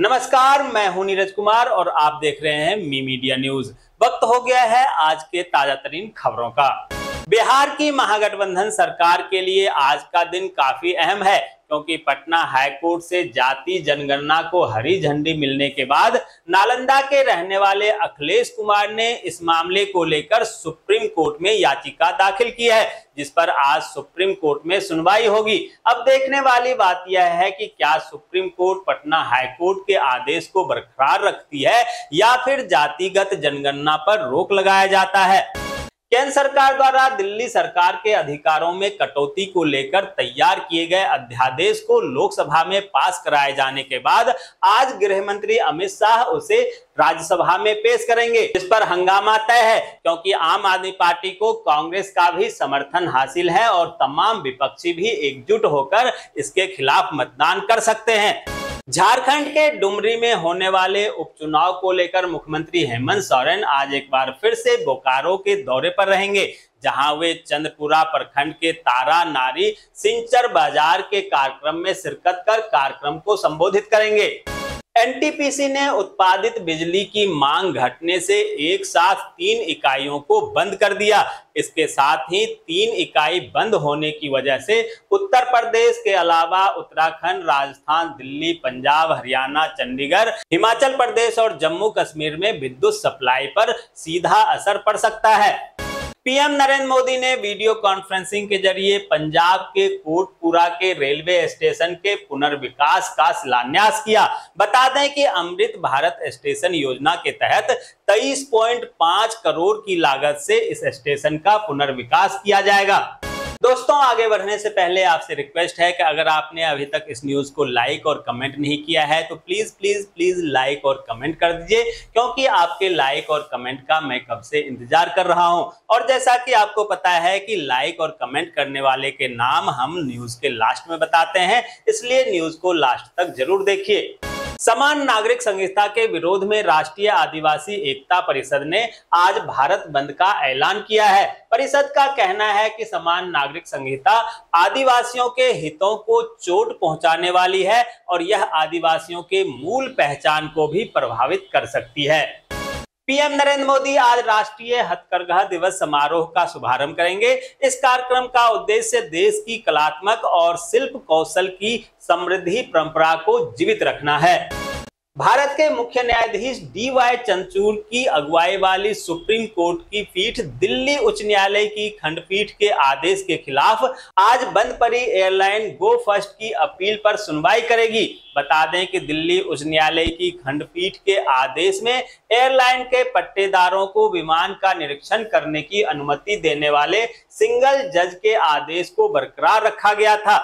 नमस्कार, मैं हूं नीरज कुमार और आप देख रहे हैं मी मीडिया न्यूज। वक्त हो गया है आज के ताजा तरीन खबरों का। बिहार की महागठबंधन सरकार के लिए आज का दिन काफी अहम है, क्योंकि पटना हाईकोर्ट से जाति जनगणना को हरी झंडी मिलने के बाद नालंदा के रहने वाले अखिलेश कुमार ने इस मामले को लेकर सुप्रीम कोर्ट में याचिका दाखिल की है, जिस पर आज सुप्रीम कोर्ट में सुनवाई होगी। अब देखने वाली बात यह है कि क्या सुप्रीम कोर्ट पटना हाईकोर्ट के आदेश को बरकरार रखती है या फिर जातिगत जनगणना पर रोक लगाया जाता है। केंद्र सरकार द्वारा दिल्ली सरकार के अधिकारों में कटौती को लेकर तैयार किए गए अध्यादेश को लोकसभा में पास कराए जाने के बाद आज गृह मंत्री अमित शाह उसे राज्यसभा में पेश करेंगे। इस पर हंगामा तय है, क्योंकि आम आदमी पार्टी को कांग्रेस का भी समर्थन हासिल है और तमाम विपक्षी भी एकजुट होकर इसके खिलाफ मतदान कर सकते हैं। झारखंड के डुमरी में होने वाले उपचुनाव को लेकर मुख्यमंत्री हेमंत सोरेन आज एक बार फिर से बोकारो के दौरे पर रहेंगे, जहां वे चंद्रपुरा प्रखंड के तारा नारी सिंचर बाजार के कार्यक्रम में शिरकत कर कार्यक्रम को संबोधित करेंगे। एनटीपीसी ने उत्पादित बिजली की मांग घटने से एक साथ 3 इकाइयों को बंद कर दिया। इसके साथ ही 3 इकाई बंद होने की वजह से उत्तर प्रदेश के अलावा उत्तराखंड, राजस्थान, दिल्ली, पंजाब, हरियाणा, चंडीगढ़, हिमाचल प्रदेश और जम्मू कश्मीर में विद्युत सप्लाई पर सीधा असर पड़ सकता है। पीएम नरेंद्र मोदी ने वीडियो कॉन्फ्रेंसिंग के जरिए पंजाब के कोटपुरा के रेलवे स्टेशन के पुनर्विकास का शिलान्यास किया। बता दें कि अमृत भारत स्टेशन योजना के तहत 23.5 करोड़ की लागत से इस स्टेशन का पुनर्विकास किया जाएगा। दोस्तों, आगे बढ़ने से पहले आपसे रिक्वेस्ट है कि अगर आपने अभी तक इस न्यूज को लाइक और कमेंट नहीं किया है तो प्लीज प्लीज प्लीज लाइक और कमेंट कर दीजिए, क्योंकि आपके लाइक और कमेंट का मैं कब से इंतजार कर रहा हूं। और जैसा कि आपको पता है कि लाइक और कमेंट करने वाले के नाम हम न्यूज के लास्ट में बताते हैं, इसलिए न्यूज को लास्ट तक जरूर देखिए। समान नागरिक संहिता के विरोध में राष्ट्रीय आदिवासी एकता परिषद ने आज भारत बंद का ऐलान किया है। परिषद का कहना है कि समान नागरिक संहिता आदिवासियों के हितों को चोट पहुंचाने वाली है और यह आदिवासियों के मूल पहचान को भी प्रभावित कर सकती है। पीएम नरेंद्र मोदी आज राष्ट्रीय हथकरघा दिवस समारोह का शुभारंभ करेंगे। इस कार्यक्रम का उद्देश्य देश की कलात्मक और शिल्प कौशल की समृद्धि परंपरा को जीवित रखना है। भारत के मुख्य न्यायाधीश DY चंद्रचूड़ की अगुवाई वाली सुप्रीम कोर्ट की पीठ दिल्ली उच्च न्यायालय की खंडपीठ के आदेश के खिलाफ आज बंद पड़ी एयरलाइन गो फर्स्ट की अपील पर सुनवाई करेगी। बता दें कि दिल्ली उच्च न्यायालय की खंडपीठ के आदेश में एयरलाइन के पट्टेदारों को विमान का निरीक्षण करने की अनुमति देने वाले सिंगल जज के आदेश को बरकरार रखा गया था।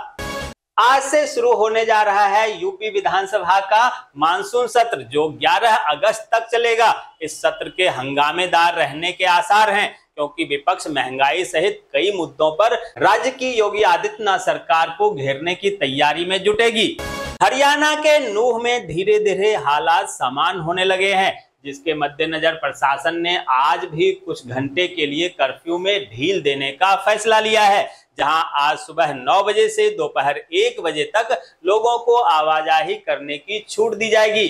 आज से शुरू होने जा रहा है यूपी विधानसभा का मानसून सत्र, जो 11 अगस्त तक चलेगा। इस सत्र के हंगामेदार रहने के आसार हैं, क्योंकि विपक्ष महंगाई सहित कई मुद्दों पर राज्य की योगी आदित्यनाथ सरकार को घेरने की तैयारी में जुटेगी। हरियाणा के नूह में धीरे धीरे हालात सामान्य होने लगे हैं, जिसके मद्देनजर प्रशासन ने आज भी कुछ घंटे के लिए कर्फ्यू में ढील देने का फैसला लिया है, जहां आज सुबह 9 बजे से दोपहर 1 बजे तक लोगों को आवाजाही करने की छूट दी जाएगी।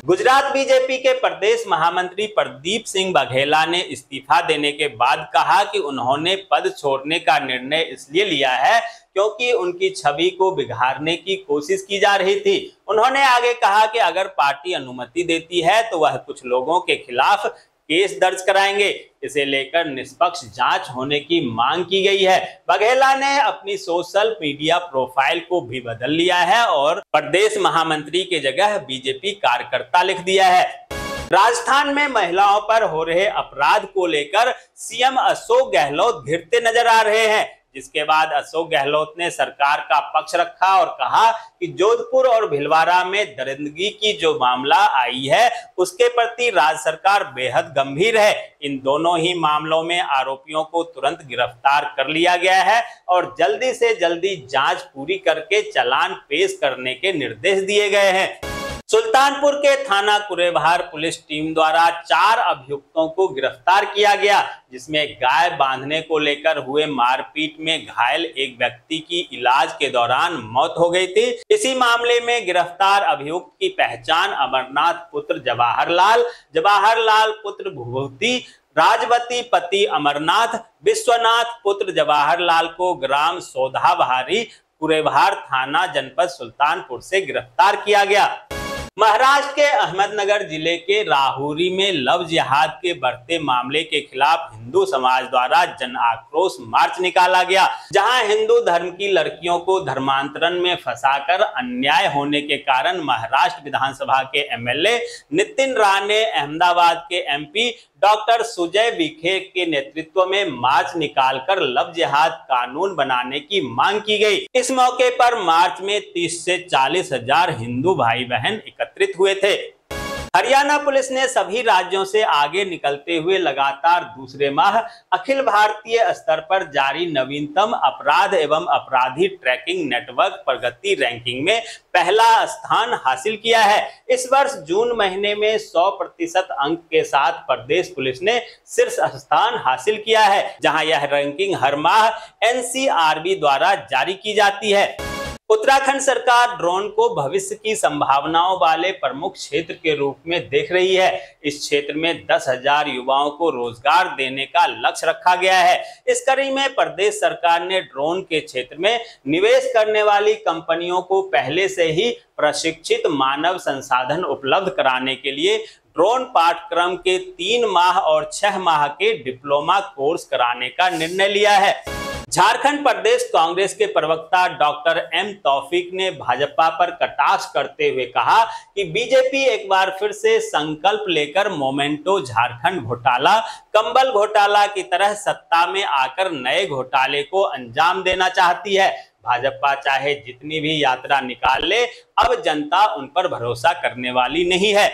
गुजरात बीजेपी के प्रदेश महामंत्री प्रदीप सिंह बघेला ने इस्तीफा देने के बाद कहा कि उन्होंने पद छोड़ने का निर्णय इसलिए लिया है क्योंकि उनकी छवि को बिगाड़ने की कोशिश की जा रही थी। उन्होंने आगे कहा कि अगर पार्टी अनुमति देती है तो वह कुछ लोगों के खिलाफ केस दर्ज कराएंगे। इसे लेकर निष्पक्ष जांच होने की मांग की गई है। बघेला ने अपनी सोशल मीडिया प्रोफाइल को भी बदल लिया है और प्रदेश महामंत्री के जगह बीजेपी कार्यकर्ता लिख दिया है। राजस्थान में महिलाओं पर हो रहे अपराध को लेकर सीएम अशोक गहलोत घिरते नजर आ रहे हैं, जिसके बाद अशोक गहलोत ने सरकार का पक्ष रखा और कहा कि जोधपुर और भिलवाड़ा में दरिंदगी की जो मामला आई है उसके प्रति राज्य सरकार बेहद गंभीर है। इन दोनों ही मामलों में आरोपियों को तुरंत गिरफ्तार कर लिया गया है और जल्दी से जल्दी जांच पूरी करके चालान पेश करने के निर्देश दिए गए हैं। सुल्तानपुर के थाना कुरेभार पुलिस टीम द्वारा 4 अभियुक्तों को गिरफ्तार किया गया, जिसमें गाय बांधने को लेकर हुए मारपीट में घायल एक व्यक्ति की इलाज के दौरान मौत हो गई थी। इसी मामले में गिरफ्तार अभियुक्त की पहचान अमरनाथ पुत्र जवाहरलाल पुत्र भूभूति, राजवती पति अमरनाथ, विश्वनाथ पुत्र जवाहरलाल को ग्राम सौधाबहारी कुरेभार थाना जनपद सुल्तानपुर से गिरफ्तार किया गया। महाराष्ट्र के अहमदनगर जिले के राहुरी में लव जिहाद के बढ़ते मामले के खिलाफ हिंदू समाज द्वारा जन आक्रोश मार्च निकाला गया, जहां हिंदू धर्म की लड़कियों को धर्मांतरण में फंसाकर अन्याय होने के कारण महाराष्ट्र विधानसभा के एमएलए नितिन राणे, अहमदाबाद के एमपी डॉक्टर सुजय विखे के नेतृत्व में मार्च निकालकर लव जिहाद कानून बनाने की मांग की गई। इस मौके पर मार्च में 30 से 40 हजार हिंदू भाई बहन एकत्रित हुए थे। हरियाणा पुलिस ने सभी राज्यों से आगे निकलते हुए लगातार दूसरे माह अखिल भारतीय स्तर पर जारी नवीनतम अपराध एवं अपराधी ट्रैकिंग नेटवर्क प्रगति रैंकिंग में पहला स्थान हासिल किया है। इस वर्ष जून महीने में 100% अंक के साथ प्रदेश पुलिस ने शीर्ष स्थान हासिल किया है, जहां यह रैंकिंग हर माह एनसीआरबी द्वारा जारी की जाती है। उत्तराखंड सरकार ड्रोन को भविष्य की संभावनाओं वाले प्रमुख क्षेत्र के रूप में देख रही है। इस क्षेत्र में 10,000 युवाओं को रोजगार देने का लक्ष्य रखा गया है। इस कड़ी में प्रदेश सरकार ने ड्रोन के क्षेत्र में निवेश करने वाली कंपनियों को पहले से ही प्रशिक्षित मानव संसाधन उपलब्ध कराने के लिए ड्रोन पाठ्यक्रम के 3 माह और 6 माह के डिप्लोमा कोर्स कराने का निर्णय लिया है। झारखंड प्रदेश कांग्रेस के प्रवक्ता डॉक्टर एम तौफीक ने भाजपा पर कटाक्ष करते हुए कहा कि बीजेपी एक बार फिर से संकल्प लेकर मोमेंटो झारखंड घोटाला, कंबल घोटाला की तरह सत्ता में आकर नए घोटाले को अंजाम देना चाहती है। भाजपा चाहे जितनी भी यात्रा निकाल ले, अब जनता उन पर भरोसा करने वाली नहीं है।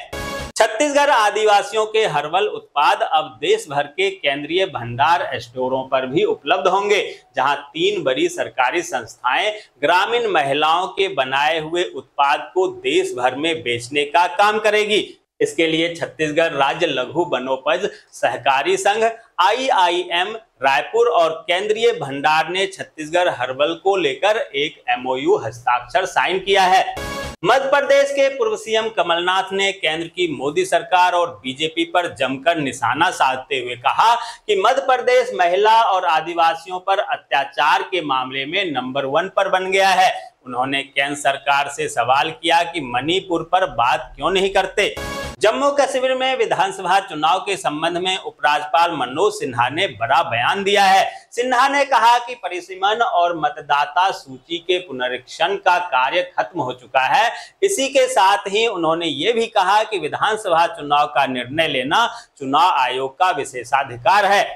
छत्तीसगढ़ आदिवासियों के हर्बल उत्पाद अब देश भर के केंद्रीय भंडार स्टोरों पर भी उपलब्ध होंगे, जहां 3 बड़ी सरकारी संस्थाएं ग्रामीण महिलाओं के बनाए हुए उत्पाद को देश भर में बेचने का काम करेगी। इसके लिए छत्तीसगढ़ राज्य लघु वनोपज सहकारी संघ IIM रायपुर और केंद्रीय भंडार ने छत्तीसगढ़ हर्बल को लेकर एक MOU हस्ताक्षर साइन किया है। मध्य प्रदेश के पूर्व सीएम कमलनाथ ने केंद्र की मोदी सरकार और बीजेपी पर जमकर निशाना साधते हुए कहा कि मध्य प्रदेश महिला और आदिवासियों पर अत्याचार के मामले में नंबर 1 पर बन गया है। उन्होंने केंद्र सरकार से सवाल किया कि मणिपुर पर बात क्यों नहीं करते। जम्मू कश्मीर में विधानसभा चुनाव के संबंध में उपराज्यपाल मनोज सिन्हा ने बड़ा बयान दिया है। सिन्हा ने कहा कि परिसीमन और मतदाता सूची के पुनरीक्षण का कार्य खत्म हो चुका है। इसी के साथ ही उन्होंने ये भी कहा कि विधानसभा चुनाव का निर्णय लेना चुनाव आयोग का विशेषाधिकार है।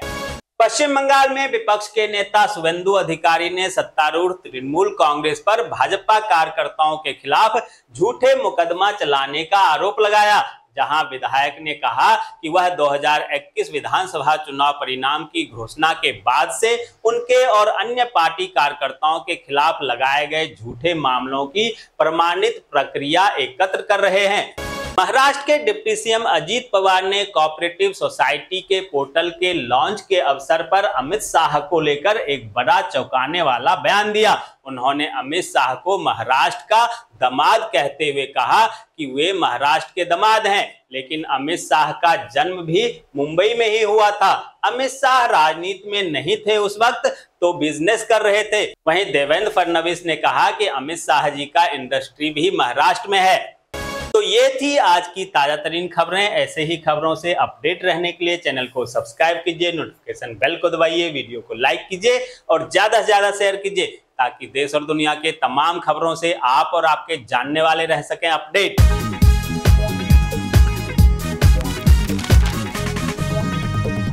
पश्चिम बंगाल में विपक्ष के नेता शुवेंदु अधिकारी ने सत्तारूढ़ तृणमूल कांग्रेस पर भाजपा कार्यकर्ताओं के खिलाफ झूठे मुकदमा चलाने का आरोप लगाया, जहां विधायक ने कहा कि वह 2021 विधानसभा चुनाव परिणाम की घोषणा के बाद से उनके और अन्य पार्टी कार्यकर्ताओं के खिलाफ लगाए गए झूठे मामलों की प्रमाणित प्रक्रिया एकत्र कर रहे हैं। महाराष्ट्र के डिप्टी सीएम अजीत पवार ने कोऑपरेटिव सोसाइटी के पोर्टल के लॉन्च के अवसर पर अमित शाह को लेकर एक बड़ा चौंकाने वाला बयान दिया। उन्होंने अमित शाह को महाराष्ट्र का दामाद कहते हुए कहा कि वे महाराष्ट्र के दामाद हैं, लेकिन अमित शाह का जन्म भी मुंबई में ही हुआ था। अमित शाह राजनीति में नहीं थे उस वक्त, तो बिजनेस कर रहे थे। वहीं देवेंद्र फडणवीस ने कहा कि अमित शाह जी का इंडस्ट्री भी महाराष्ट्र में है। तो ये थी आज की ताजा तरीन खबरें। ऐसे ही खबरों से अपडेट रहने के लिए चैनल को सब्सक्राइब कीजिए, नोटिफिकेशन बेल को दबाइए, वीडियो को लाइक कीजिए और ज्यादा से ज्यादा शेयर कीजिए, ताकि देश और दुनिया के तमाम खबरों से आप और आपके जानने वाले रह सकें अपडेट।